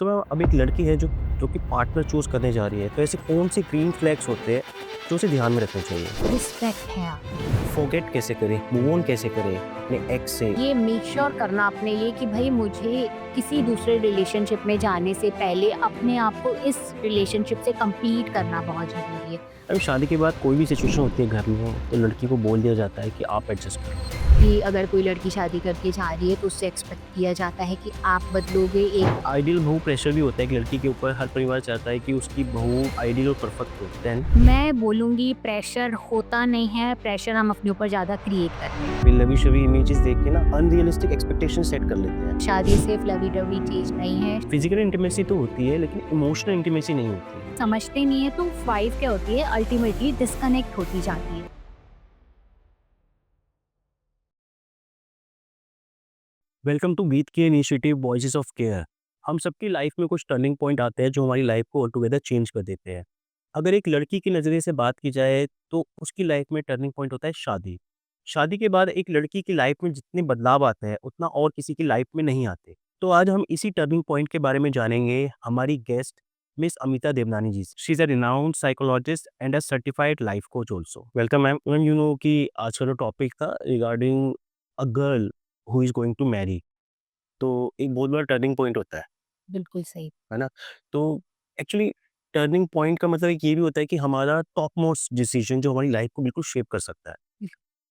तो मैम अब एक लड़की है जो जो कि पार्टनर चूज़ करने जा रही है, तो ऐसे कौन से ग्रीन फ्लैग्स होते हैं जो उसे ध्यान में रखने चाहिए? रिस्पेक्ट है आपकी। फॉरगेट कैसे करें, मूव ऑन कैसे करें अपने एक्स से? ये मेक श्योर करना अपने लिए कि भाई मुझे किसी दूसरे रिलेशनशिप में जाने से पहले अपने आप को इस रिलेशनशिप से कंप्लीट करना बहुत ज़रूरी है। अभी शादी के बाद कोई भी सिचुएशन होती है घर में, तो लड़की को बोल दिया जाता है कि आप एडजस्ट करो। कि अगर कोई लड़की शादी करके जा रही है तो उससे एक्सपेक्ट किया जाता है कि आप बदलोगे। एक आइडियल बहू प्रेशर भी होता है एक लड़की के ऊपर, हर परिवार चाहता है कि उसकी बहू आइडियल और परफेक्ट हो। देन मैं बोलूँगी प्रेशर होता नहीं है, प्रेशर हम अपने ऊपर ज़्यादा क्रिएट करते हैं। वे लवी-शवी इमेजेस देख के ना अनरियलिस्टिक एक्सपेक्टेशन सेट कर लेते हैं। शादी सिर्फ लवी-डवी चीज़ नहीं है। फिजिकल इंटीमेसी तो होती है, लेकिन इमोशनल इंटीमेसी नहीं होती। समझते नहीं है तो 5 क्या होती है, अल्टीमेटली डिस्कनेक्ट होती जाती है। वेलकम टू बीट के इनिशिएटिव वॉइसेस ऑफ केयर। हम सबकी लाइफ में कुछ टर्निंग पॉइंट आते हैं जो हमारी लाइफ को ऑलटुगेदर चेंज कर देते हैं। अगर एक लड़की के नज़रिए से बात की जाए तो उसकी लाइफ में टर्निंग पॉइंट होता है शादी। शादी के बाद एक लड़की की लाइफ में जितने बदलाव आते हैं उतना और किसी की लाइफ में नहीं आते। तो आज हम इसी टर्निंग पॉइंट के बारे में जानेंगे हमारी गेस्ट मिस अमिता देवनानी जी से। She is a renowned psychologist and a certified life coach also. Welcome ma'am. Ma'am you know कि आज का जो टॉपिक था regarding a girl who is going to marry, तो एक बहुत बड़ा टर्निंग पॉइंट होता बिल्कुल सही। है ना? तो एक्चुअली टर्निंग पॉइंट का मतलब एक ये भी होता है कि हमारा टॉप मोस्ट डिसीजन जो हमारी लाइफ को बिल्कुल शेप कर सकता है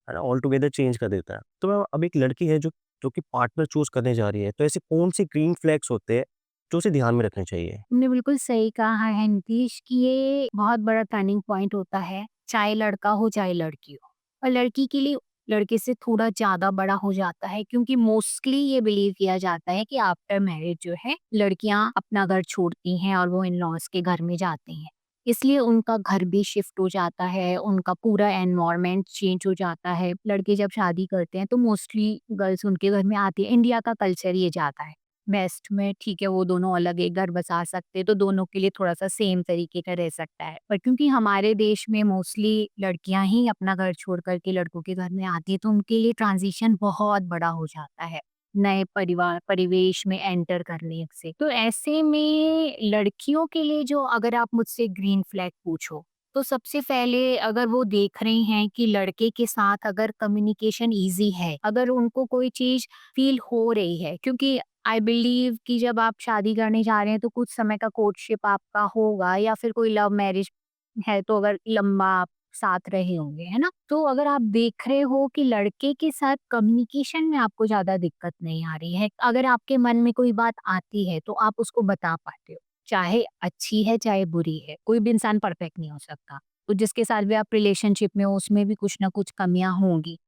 ना? ऑल टुगेदर चेंज कर देता है। तो मैम अब एक लड़की है जो जो कि पार्टनर चूज़ करने जा रही है, तो ऐसे कौन से ग्रीन फ्लैग्स होते हैं जो उसे ध्यान में रखने चाहिए? तुमने बिल्कुल सही कहा है नीतीश कि ये बहुत बड़ा टर्निंग पॉइंट होता है, चाहे लड़का हो चाहे लड़की हो। और लड़की के लिए लड़के से थोड़ा ज़्यादा बड़ा हो जाता है क्योंकि मोस्टली ये बिलीव किया जाता है कि आफ्टर मैरिज जो है लड़कियां अपना घर छोड़ती हैं और वो इन लॉज के घर में जाती हैं। इसलिए उनका घर भी शिफ्ट हो जाता है, उनका पूरा एनवायरनमेंट चेंज हो जाता है। लड़के जब शादी करते हैं तो मोस्टली गर्ल्स उनके घर में आती है। इंडिया का कल्चर ये जाता है वेस्ट में, ठीक है वो दोनों अलग एक घर बसा सकते हैं तो दोनों के लिए थोड़ा-सा सेम तरीके का रह सकता है। पर क्योंकि हमारे देश में मोस्टली लड़कियाँ ही अपना घर छोड़ कर के लड़कों के घर में आती हैं तो उनके लिए ट्रांज़िशन बहुत बड़ा हो जाता है, नए परिवार परिवेश में एंटर करने से। तो ऐसे में लड़कियों के लिए जो अगर आप मुझसे ग्रीन फ्लैग पूछो, तो सबसे पहले अगर वो देख रही हैं कि लड़के के साथ अगर कम्युनिकेशन ईज़ी है, अगर उनको कोई चीज़ फ़ील हो रही है क्योंकि आई बिलीव कि जब आप शादी करने जा रहे हैं तो कुछ समय का कोर्टशिप आपका होगा या फिर कोई लव मैरिज है तो अगर लंबा आप साथ रहे होंगे, है ना? तो अगर आप देख रहे हो कि लड़के के साथ कम्युनिकेशन में आपको ज़्यादा दिक्कत नहीं आ रही है, अगर आपके मन में कोई बात आती है तो आप उसको बता पाते हो, चाहे अच्छी है चाहे बुरी है, कोई भी इंसान परफेक्ट नहीं हो सकता। तो जिसके साथ भी आप रिलेशनशिप में हो उसमें भी कुछ ना कुछ कमियाँ होंगी।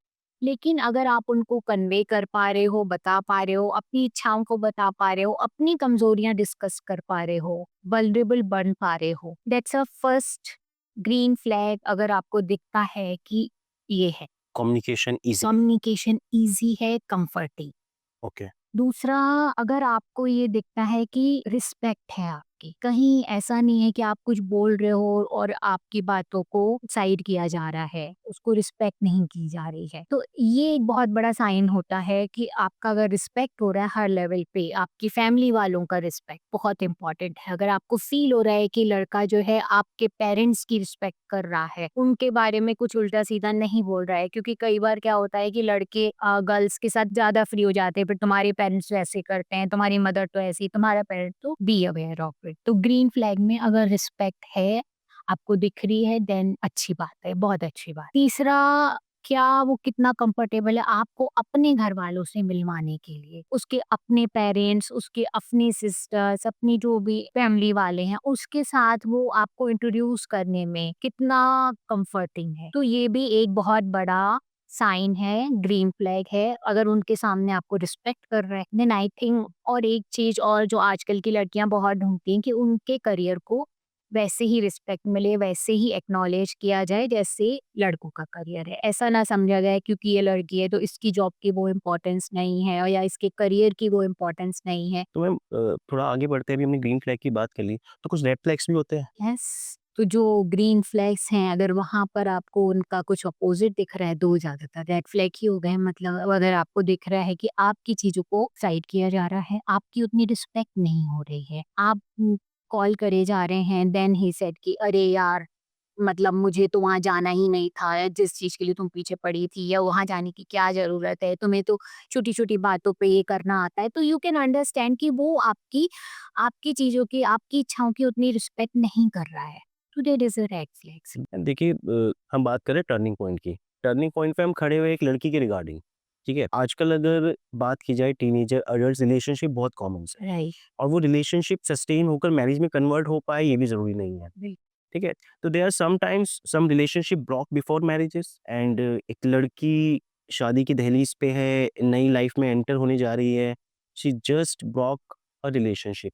लेकिन अगर आप उनको कन्वे कर पा रहे हो, बता पा रहे हो, अपनी इच्छाओं को बता पा रहे हो, अपनी कमज़ोरियाँ डिस्कस कर पा रहे हो, वल्नरेबल बन पा रहे हो, that's a first green flag अगर आपको दिखता है कि ये है। Communication easy. कम्युनिकेशन ईज़ी है, कम्फर्टिंग। ओके। दूसरा, अगर आपको ये दिखता है कि रिस्पेक्ट है आपकी, कहीं ऐसा नहीं है कि आप कुछ बोल रहे हो और आपकी बातों को साइड किया जा रहा है, उसको रिस्पेक्ट नहीं की जा रही है। तो ये एक बहुत बड़ा साइन होता है कि आपका अगर रिस्पेक्ट हो रहा है हर लेवल पे, आपकी फैमिली वालों का रिस्पेक्ट बहुत इंपॉर्टेंट है। अगर आपको फील हो रहा है कि लड़का जो है आपके पेरेंट्स की रिस्पेक्ट कर रहा है, उनके बारे में कुछ उल्टा-सीधा नहीं बोल रहा है क्योंकि कई बार क्या होता है कि लड़के गर्ल्स के साथ ज़्यादा फ्री हो जाते हैं, फिर तुम्हारे पेरेंट्स वैसे करते हैं, तुम्हारी मदर तो ऐसी, तुम्हारा पेरेंट तो बी अवेयर ऑफ इट। तो ग्रीन फ्लैग में अगर रिस्पेक्ट है, आपको दिख रही है देन अच्छी बात है, बहुत अच्छी बात। तीसरा, क्या वो कितना कंफर्टेबल है आपको अपने घर वालों से मिलवाने के लिए, उसके अपने पेरेंट्स, उसके अपनी सिस्टर्स, अपनी जो भी फैमिली वाले हैं, उसके साथ वो आपको इंट्रोड्यूस करने में कितना कंफर्टिंग है। तो ये भी एक बहुत बड़ा साइन है, ग्रीन फ्लैग है, अगर उनके सामने आपको रिस्पेक्ट कर रहे हैं, देन आई थिंक। और एक चीज़ और जो आजकल की लड़कियाँ बहुत ढूँढती हैं कि उनके करियर को वैसे ही रिस्पेक्ट मिले, वैसे ही एक्नॉलेज किया जाए जैसे लड़कों का करियर है। ऐसा ना समझा जाए क्योंकि ये लड़की है तो इसकी जॉब की वो इम्पोर्टेंस नहीं है और या इसके करियर की वो इम्पोर्टेंस नहीं है। तो मैम थोड़ा आगे बढ़ते हैं, अभी हमने ग्रीन फ्लैग की बात कर ली, तो कुछ रेड फ्लैग्स भी होते हैं? यस, तो जो ग्रीन फ्लैग्स हैं अगर वहाँ पर आपको उनका कुछ अपोज़िट दिख रहा है, 2 ज़्यादातर रेड फ्लैग ही हो गए, मतलब अगर आपको दिख रहा है कि आपकी चीज़ों को साइड किया जा रहा है, आपकी उतनी रिस्पेक्ट नहीं हो रही है, आप कॉल करे जा रहे हैं, देन ही सेड कि अरे यार! मतलब मुझे तो वहाँ जाना ही नहीं था, जिस चीज़ के लिए तुम पीछे पड़ी थी, या वहाँ जाने की क्या ज़रूरत है? तुम्हें तो छोटी-छोटी बातों पे ये करना आता है। तो यू कैन अंडरस्टैंड कि वो आपकी आपकी चीज़ों की, आपकी इच्छाओं की उतनी रिस्पेक्ट नहीं कर रहा है। तो there is a red flags. देखिए हम बात करें टर्निंग पॉइंट की। टर्निंग पॉइंट पे हम खड़े हुए एक लड़की के रिगार्डिंग, ठीक है? आजकल अगर बात की जाए टीनेजर अडल्ट रिलेशनशिप बहुत कॉमन है राइट, और वो रिलेशनशिप सस्टेन होकर मैरिज में कन्वर्ट हो पाए ये भी ज़रूरी नहीं है, बिल ठीक है? तो there are sometimes some relationship broke before marriages and एक लड़की शादी की दहलीज पे है, नई लाइफ में एंटर होने जा रही है, she just broke a relationship.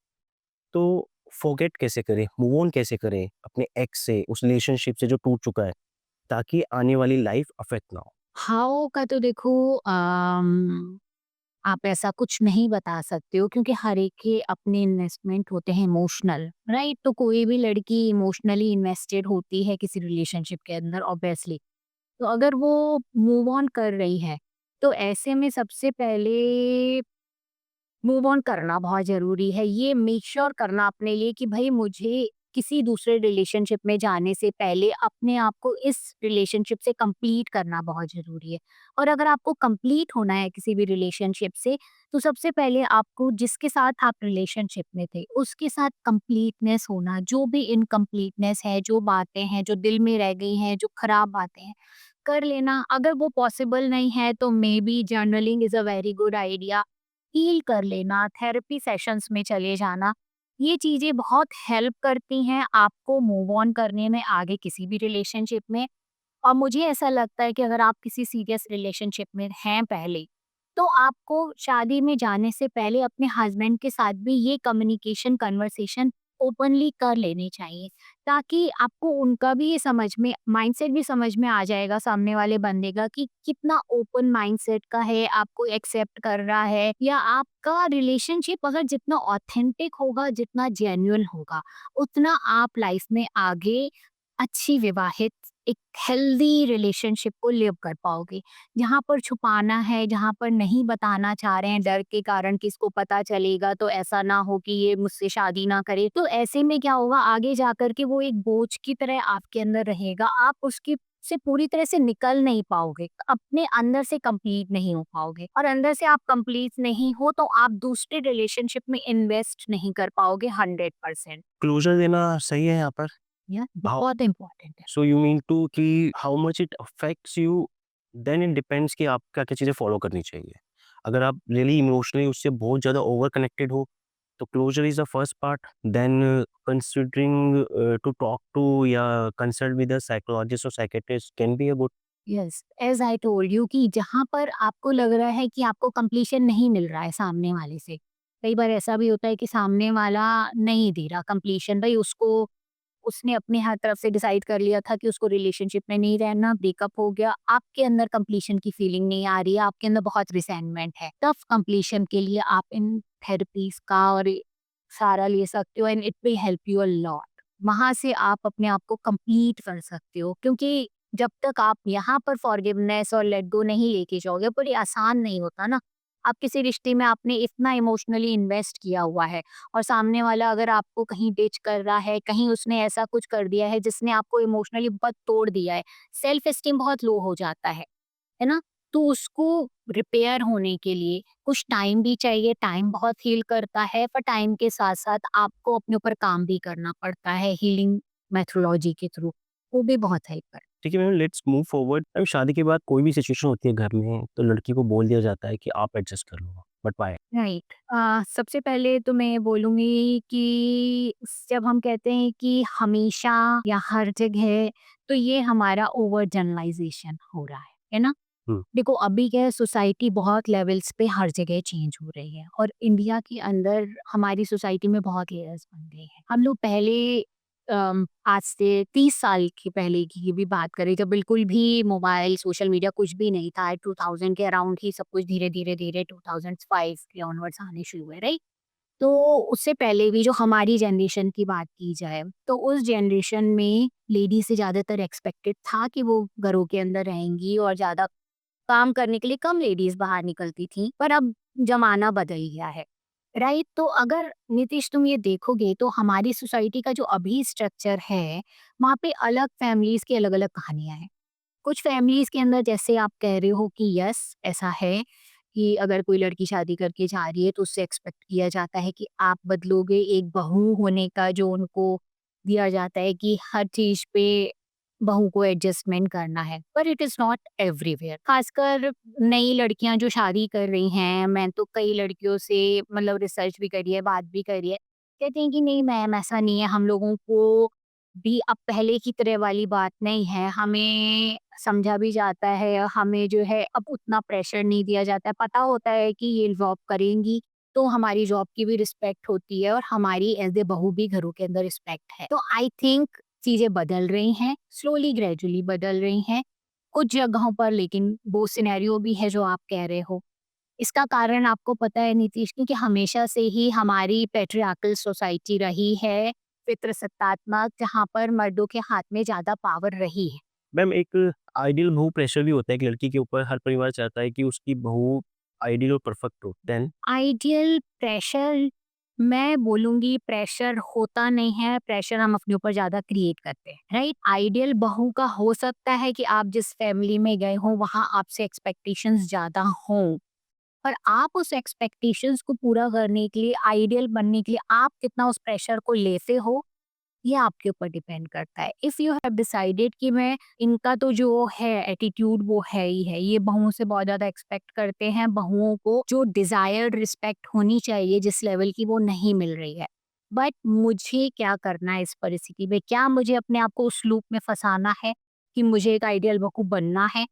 तो फॉरगेट कैसे करें, मूव ऑन कैसे करें अपने एक्स से, उस रिलेशनशिप से जो टूट चुका है, ताकि आने वाली लाइफ अफेक्ट ना हो? हाउ का तो देखो, आप ऐसा कुछ नहीं बता सकते हो क्योंकि हर एक के अपने इन्वेस्टमेंट होते हैं इमोशनल, राइट? तो कोई भी लड़की इमोशनली इन्वेस्टेड होती है किसी रिलेशनशिप के अंदर ऑब्वियसली। तो अगर वो मूव ऑन कर रही है, तो ऐसे में सबसे पहले मूव ऑन करना बहुत ज़रूरी है। ये मेक श्योर करना अपने लिए कि भई मुझे किसी दूसरे रिलेशनशिप में जाने से पहले अपने आप को इस रिलेशनशिप से कंप्लीट करना बहुत ज़रूरी है। और अगर आपको कंप्लीट होना है किसी भी रिलेशनशिप से, तो सबसे पहले आपको जिसके साथ आप रिलेशनशिप में थे, उसके साथ कंप्लीटनेस होना, जो भी इनकम्प्लीटनेस है, जो बातें हैं, जो दिल में रह गई हैं, जो खराब बातें हैं, कर लेना। अगर वो पॉसिबल नहीं है तो maybe journaling is a very good idea. Heal कर लेना, थेरेपी सेशंस में चले जाना, ये चीज़ें बहुत हेल्प करती हैं आपको मूव ऑन करने में आगे किसी भी रिलेशनशिप में। और मुझे ऐसा लगता है कि अगर आप किसी सीरियस रिलेशनशिप में हैं पहले, तो आपको शादी में जाने से पहले अपने हस्बैंड के साथ भी ये कम्युनिकेशन कन्वर्सेशन ओपनली कर लेनी चाहिए, ताकि आपको उनका भी ये समझ में माइंडसेट भी समझ में आ जाएगा सामने वाले बंदे का कि कितना ओपन माइंडसेट का है, आपको एक्सेप्ट कर रहा है, या आपका रिलेशनशिप अगर जितना ऑथेंटिक होगा, जितना जेन्युइन होगा, उतना आप लाइफ में आगे अच्छी विवाहित एक हेल्दी रिलेशनशिप को लिव कर पाओगे। जहाँ पर छुपाना है, जहाँ पर नहीं बताना चाह रहे हैं डर के कारण कि इसको पता चलेगा तो ऐसा ना हो कि ये मुझसे शादी ना करे, तो ऐसे में क्या होगा, आगे जाकर के वो एक बोझ की तरह आपके अंदर रहेगा। आप उसकी से पूरी तरह से निकल नहीं पाओगे, अपने अंदर से कंप्लीट नहीं हो पाओगे, और अंदर से आप कंप्लीट नहीं हो तो आप दूसरे रिलेशनशिप में इन्वेस्ट नहीं कर पाओगे 100%। क्लोज़र देना सही है यहाँ पर? या हाउ बहुत इम्पोर्टेंट है। सो यू मीन टू कि how much it affects you, then it depends कि आप क्या-क्या चीज़ें फॉलो करनी चाहिए। अगर आप रियली इमोशनली उससे बहुत ज़्यादा ओवर कनेक्टेड हो, तो closure is the first part, then considering to talk to या कंसल्ट विद अ साइकोलॉजिस्ट और psychiatrist can be a good. Yes, as I told you कि जहाँ पर आपको लग रहा है कि आपको कंप्लीशन नहीं मिल रहा है सामने वाले से, कई बार ऐसा भी होता है कि सामने वाला नहीं दे रहा कंप्लीशन, भई उसको उसने अपनी हर तरफ से डिसाइड कर लिया था कि उसको रिलेशनशिप में नहीं रहना, ब्रेकअप हो गया, आपके अंदर कंप्लीशन की फीलिंग नहीं आ रही है, आपके अंदर बहुत रिसेंटमेंट है। टफ कंप्लीशन के लिए आप इन थेरेपीज़ का और सहारा ले सकते हो and it will help you a lot. वहाँ से आप अपने आप को कंप्लीट कर सकते हो, क्योंकि जब तक आप यहाँ पर फॉरगिवनेस और लेट गो नहीं लेके जाओगे, बड़ी आसान नहीं होता ना। आप किसी रिश्ते में आपने इतना इमोशनली इन्वेस्ट किया हुआ है, और सामने वाला अगर आपको कहीं डिच कर रहा है, कहीं उसने ऐसा कुछ कर दिया है जिसने आपको इमोशनली बहुत तोड़ दिया है, सेल्फ एस्टीम बहुत लो हो जाता है ना? तो उसको रिपेयर होने के लिए कुछ टाइम भी चाहिए, टाइम बहुत हील करता है, पर टाइम के साथ-साथ आपको अपने ऊपर काम भी करना पड़ता है हीलिंग मेथोडोलॉजी के थ्रू, वो भी बहुत हेल्प करता ठीक है मैम, लेट्स मूव फॉरवर्ड। अब शादी के बाद कोई भी सिचुएशन होती है घर में, तो लड़की को बोल दिया जाता है कि आप एडजस्ट कर लो, बट व्हाई? है। राइट। सबसे पहले तो मैं बोलूँगी कि जब हम कहते हैं कि हमेशा या हर जगह, तो ये हमारा ओवर जनरलाइज़ेशन हो रहा है ना? हुँ, देखो अभी क्या है, सोसाइटी बहुत लेवल्स पे हर जगह चेंज हो रही है, और इंडिया के अंदर हमारी सोसाइटी में बहुत लेयर्स बन गए हैं। हम लोग पहले आज से 30 साल की पहले की भी बात करें, जब बिल्कुल भी मोबाइल सोशल मीडिया कुछ भी नहीं था, 2000 के अराउंड ही सब कुछ धीरे धीरे धीरे 2005 के ऑनवर्ड्स आने शुरू हुए, राइट? तो उससे पहले भी जो हमारी जनरेशन की बात की जाए, तो उस जनरेशन में लेडी से ज़्यादातर एक्सपेक्टेड था कि वो घरों के अंदर रहेंगी और ज़्यादा काम करने के लिए कम लेडीज़ बाहर निकलती थीं, पर अब ज़माना बदल गया है, राइट? तो अगर नीतीश तुम ये देखोगे तो हमारी सोसाइटी का जो अभी स्ट्रक्चर है, वहाँ पे अलग फैमिलीज़ की अलग-अलग कहानियाँ हैं। कुछ फैमिलीज़ के अंदर जैसे आप कह रहे हो कि यस ऐसा है कि अगर कोई लड़की शादी करके जा रही है तो उससे एक्सपेक्ट किया जाता है कि आप बदलोगे, एक बहू होने का जो उनको दिया जाता है कि हर चीज़ पे बहू को एडजस्टमेंट करना है, पर इट इज़ नॉट एवरीवेयर। खासकर नई लड़कियां जो शादी कर रही हैं, मैं तो कई लड़कियों से मतलब रिसर्च भी करी है, बात भी करी है, कहती हैं कि नहीं मैम ऐसा नहीं है, हम लोगों को भी अब पहले की तरह वाली बात नहीं है, हमें समझा भी जाता है, हमें जो है अब उतना प्रेशर नहीं दिया जाता है, पता होता है कि ये जॉब करेंगी तो हमारी जॉब की भी रिस्पेक्ट होती है और हमारी एज ए बहू भी घरों के अंदर रिस्पेक्ट है। तो आई थिंक चीजें बदल रही हैं, स्लोली ग्रेजुअली बदल रही हैं कुछ जगहों पर, लेकिन वो सिनेरियो भी है जो आप कह रहे हो। इसका कारण आपको पता है नीतीश, क्योंकि हमेशा से ही हमारी पैट्रियार्कल सोसाइटी रही है, पितृसत्तात्मक, जहाँ पर मर्दों के हाथ में ज़्यादा पावर रही है। मैम एक आइडियल बहू प्रेशर भी होता है एक लड़की के ऊपर, हर परिवार चाहता है कि उसकी बहू आइडियल और परफेक्ट हो। देन आइडियल प्रेशर, मैं बोलूँगी प्रेशर होता नहीं है, प्रेशर हम अपने ऊपर ज़्यादा क्रिएट करते हैं, राइट? आइडियल बहू का हो सकता है कि आप जिस फैमिली में गए हो, वहाँ आपसे एक्सपेक्टेशंस ज़्यादा हों। पर आप उस एक्सपेक्टेशंस को पूरा करने के लिए, आइडियल बनने के लिए आप कितना उस प्रेशर को लेते हो, ये आपके ऊपर डिपेंड करता है। इफ़ यू हैव डिसाइडेड कि मैं इनका तो जो है एटीट्यूड वो है ही है, ये बहुओं से बहुत ज़्यादा एक्सपेक्ट करते हैं, बहुओं को जो डिज़ायर्ड रिस्पेक्ट होनी चाहिए जिस लेवल की वो नहीं मिल रही है। बट मुझे क्या करना है इस परिस्थिति में? क्या मुझे अपने आप को उस लूप में फँसाना है कि मुझे एक आइडियल बहू बनना है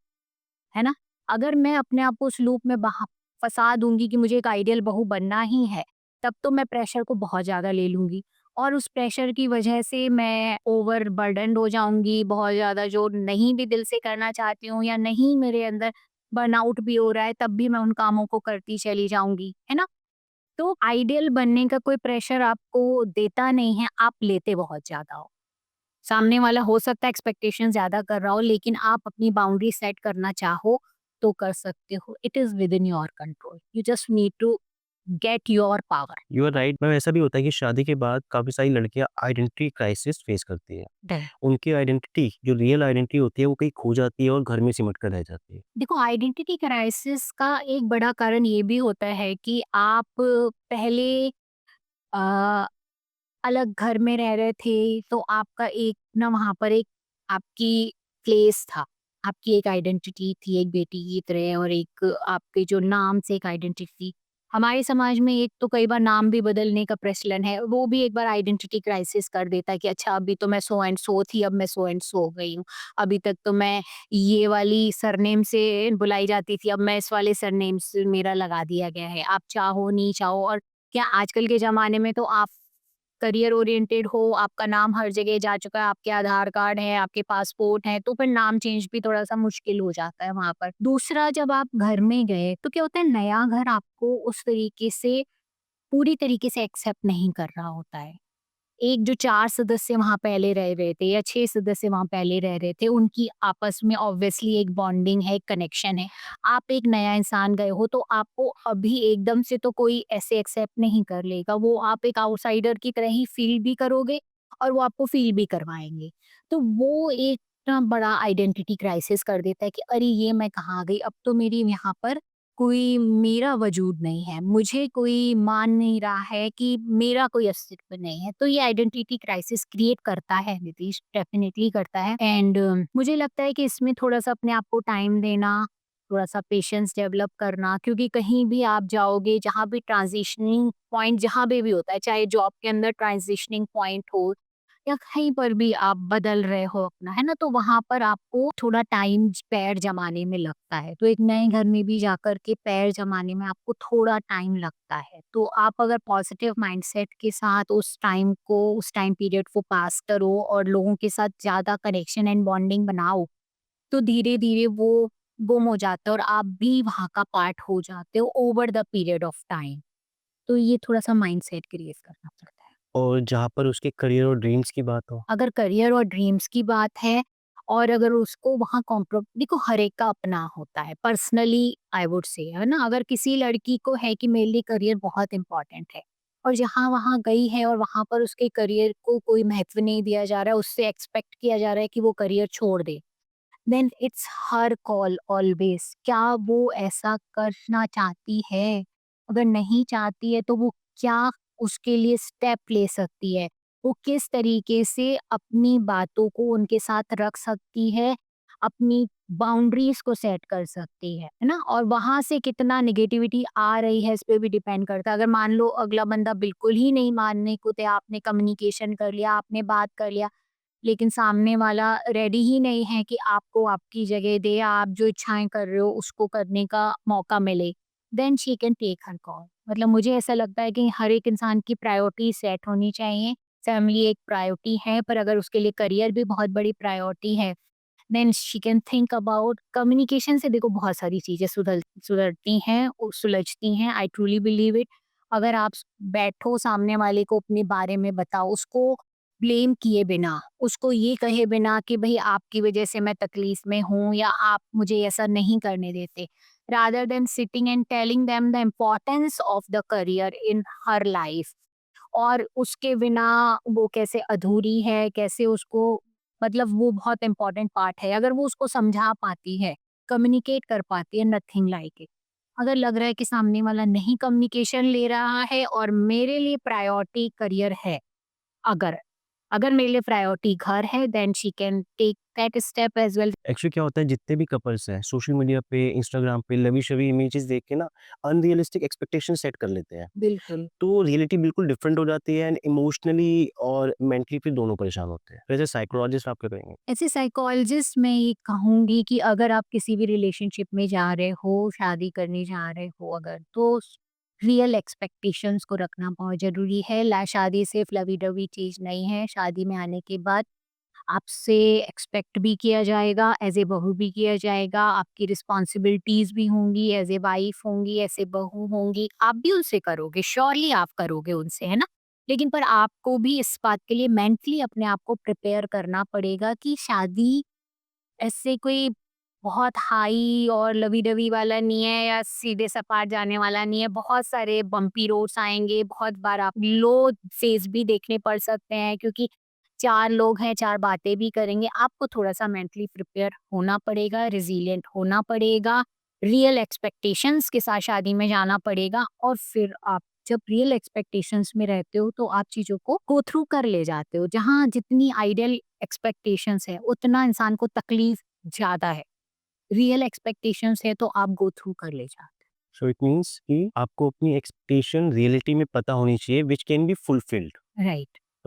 ना? अगर मैं अपने आप को उस लूप में बहा फँसा दूँगी कि मुझे एक आइडियल बहू बनना ही है, तब तो मैं प्रेशर को बहुत ज़्यादा ले लूँगी और उस प्रेशर की वजह से मैं ओवरबर्डन्ड हो जाऊँगी, बहुत ज़्यादा जो नहीं भी दिल से करना चाहती हूँ या नहीं मेरे अंदर बर्नआउट भी हो रहा है, तब भी मैं उन कामों को करती चली जाऊँगी, है ना? तो आइडियल बनने का कोई प्रेशर आपको देता नहीं है, आप लेते बहुत ज़्यादा हो। सामने वाला हो सकता है एक्सपेक्टेशन ज़्यादा कर रहा हो, लेकिन आप अपनी बाउंड्री सेट करना चाहो तो कर सकते हो। It is within your control. You just need to get your power. You are right ma'am, ऐसा भी होता है कि शादी के बाद काफ़ी सारी लड़कियाँ आइडेंटिटी क्राइसिस फेस करती हैं। उनकी आइडेंटिटी जो रियल आइडेंटिटी होती है वो कहीं खो जाती है और घर में सिमट कर रह जाती है। देखो, आइडेंटिटी क्राइसिस का एक बड़ा कारण ये भी होता है कि आप पहले अ, अलग घर में रह रहे थे, तो आपका एक ना वहाँ पर एक आपकी प्लेस था। आपकी एक आइडेंटिटी थी एक बेटी की तरह और एक आपके जो नाम से एक आइडेंटिटी थी। हमारे समाज में एक तो कई बार नाम भी बदलने का प्रचलन है, वो भी एक बार आइडेंटिटी क्राइसिस कर देता है कि अच्छा अभी तो मैं सो एंड सो थी, अब मैं सो एंड सो हो गई हूँ। अभी तक तो मैं ये वाली सरनेम से बुलाई जाती थी, अब मैं इस वाले सरनेम से मेरा लगा दिया गया है। आप चाहो, नहीं चाहो, और क्या आजकल के ज़माने में तो आप करियर ओरिएंटेड हो, आपका नाम हर जगह जा चुका है, आपके आधार कार्ड है, आपके पासपोर्ट है, तो फिर नाम चेंज भी थोड़ा-सा मुश्किल हो जाता है वहाँ पर। दूसरा, जब आप घर में गए, तो क्या होता है नया घर आपको उस तरीके से पूरी तरीके से एक्सेप्ट नहीं कर रहा होता है। एक जो 4 सदस्य वहाँ पहले रह रहे थे या 6 सदस्य वहाँ पहले रह रहे थे, उनकी आपस में ऑब्वियसली एक बॉन्डिंग है, एक कनेक्शन है। आप एक नया इंसान गए हो, तो आपको अभी एकदम से तो कोई ऐसे एक्सेप्ट नहीं कर लेगा। वो आप एक आउटसाइडर की तरह ही फ़ील भी करोगे और वो आपको फ़ील भी करवाएँगे। तो वो एक ना बड़ा आइडेंटिटी क्राइसिस कर देता है कि अरे! ये मैं कहाँ गई? अब तो मेरी यहाँ पर कोई मेरा वजूद नहीं है, मुझे कोई मान नहीं रहा है कि मेरा कोई अस्तित्व नहीं है। तो ये आइडेंटिटी क्राइसिस क्रिएट करता है नीतीश, डेफ़िनिटली करता है एंड मुझे लगता है कि इसमें थोड़ा-सा अपने आप को टाइम देना, थोड़ा-सा पेशेंस डेवलप करना, क्योंकि कहीं भी आप जाओगे, जहाँ भी ट्रांज़िशनिंग पॉइंट जहाँ पे भी होता है, चाहे जॉब के अंदर ट्रांज़िशनिंग पॉइंट हो या कहीं पर भी आप बदल रहे हो अपना, है ना? तो वहाँ पर आपको थोड़ा टाइम पैर जमाने में लगता है। तो एक नए घर में भी जाकर के पैर जमाने में आपको थोड़ा टाइम लगता है। तो आप अगर पॉजिटिव माइंडसेट के साथ उस टाइम पीरियड को पास करो और लोगों के साथ ज़्यादा कनेक्शन एंड बॉन्डिंग बनाओ, तो धीरे-धीरे वो गुम हो जाता है और आप भी वहाँ का पार्ट हो जाते हो over the period of time. तो ये थोड़ा-सा माइंडसेट क्रिएट करना पड़ता है। और जहाँ पर उसके करियर और ड्रीम्स की बात हो? अगर करियर और ड्रीम्स की बात है और अगर उसको वहाँ कॉम्प्रो देखो हर एक का अपना होता है, पर्सनली आई वुड से, है ना? अगर किसी लड़की को है कि मेरे लिए करियर बहुत इम्पोर्टेंट है और जहाँ वहाँ गई है और वहाँ पर उसके करियर को कोई महत्व नहीं दिया जा रहा है, उससे एक्सपेक्ट किया जा रहा है कि वो करियर छोड़ दे, then it's her call always. क्या वो ऐसा करना चाहती है? अगर नहीं चाहती है तो वो क्या उसके लिए स्टेप ले सकती है? वो किस तरीके से अपनी बातों को उनके साथ रख सकती है, अपनी बाउंड्रीज को सेट कर सकती है ना? और वहां से कितना निगेटिविटी आ रही है इस पे भी डिपेंड करता है। अगर मान लो अगला बंदा बिल्कुल ही नहीं मानने को तैयार, आपने कम्युनिकेशन कर लिया, आपने बात कर लिया, लेकिन सामने वाला रेडी ही नहीं है कि आपको आपकी जगह दे, आप जो इच्छाएँ कर रहे हो उसको करने का मौका मिले, then she can take her call. मतलब मुझे ऐसा लगता है कि हर एक इंसान की प्रायोरिटी सेट होनी चाहिए। फैमिली एक प्रायोरिटी है, पर अगर उसके लिए करियर भी बहुत बड़ी प्रायोरिटी है, then she can think about communication से। देखो बहुत सारी चीज़ें सुधरती हैं, सुलझती हैं, आई ट्रूली बिलीव इट। अगर आप बैठो, सामने वाले को अपने बारे में बताओ, उसको ब्लेम किए बिना, उसको ये कहे बिना कि भई आपकी वज़ह से मैं तकलीफ़ में हूँ या आप मुझे ऐसा नहीं करने देते। Rather than sitting and telling them the importance of the career in her life, और उसके बिना वो कैसे अधूरी है, कैसे उसको, मतलब वो बहुत इम्पोर्टेंट पार्ट है। अगर वो उसको समझा पाती है, कम्युनिकेट कर पाती है, नथिंग लाइक इट। अगर लग रहा है कि सामने वाला नहीं कम्युनिकेशन ले रहा है और मेरे लिए प्रायोरिटी करियर है, अगर अगर मेरे लिए प्रायोरिटी घर है, then she can take that step as well. Actually क्या होता है, जितने भी कपल्स हैं सोशल मीडिया पे, इंस्टाग्राम पे लवी-शवी इमेजेस देख के ना अनरियलिस्टिक एक्सपेक्टेशन सेट कर लेते हैं। बिल्कुल। तो रियलिटी बिल्कुल डिफरेंट हो जाती है एंड इमोशनली और मेंटली फिर दोनों परेशान होते हैं। वैसे साइकोलॉजिस्ट आप क्या कहेंगे? एज़ ए साइकोलॉजिस्ट मैं ये कहूँगी कि अगर आप किसी भी रिलेशनशिप में जा रहे हो, शादी करने जा रहे हो अगर, तो रियल एक्सपेक्टेशंस को रखना बहुत ज़रूरी है। ला शादी सिर्फ लवी-डवी चीज़ नहीं है। शादी में आने के बाद आपसे एक्सपेक्ट भी किया जाएगा, एज़ ए बहू भी किया जाएगा, आपकी रिस्पॉन्सिबिलिटीज़ भी होंगी, एज़ ए वाइफ होंगी, एज़ ए बहू होंगी, आप भी उनसे करोगे, श्योरली आप करोगे उनसे, है ना? लेकिन पर आपको भी इस बात के लिए मेंटली अपने आप को प्रिपेयर करना पड़ेगा कि शादी ऐसे कोई बहुत हाई और लवी-डवी वाला नहीं है या सीधे सपाट जाने वाला नहीं है। बहुत सारे बम्पी रोड्स आएँगे, बहुत बार आप लो फेज़ भी देखने पड़ सकते हैं, क्योंकि 4 लोग हैं, 4 बातें भी करेंगे। आपको थोड़ा-सा मेंटली प्रिपेयर होना पड़ेगा, रेज़िलिएंट होना पड़ेगा, रियल एक्सपेक्टेशंस के साथ शादी में जाना पड़ेगा, और फिर आप जब रियल एक्सपेक्टेशंस में रहते हो, तो आप चीज़ों को गो थ्रू कर ले जाते हो। जहाँ जितनी आइडियल एक्सपेक्टेशंस है, उतना इंसान को तकलीफ ज़्यादा है। रियल एक्सपेक्टेशंस है तो आप गो थ्रू कर ले जाते सो इट मीन्स कि आपको अपनी एक्सपेक्टेशन रियलिटी में पता होनी चाहिए व्हिच कैन बी फुलफिल्ड। हो। राइट।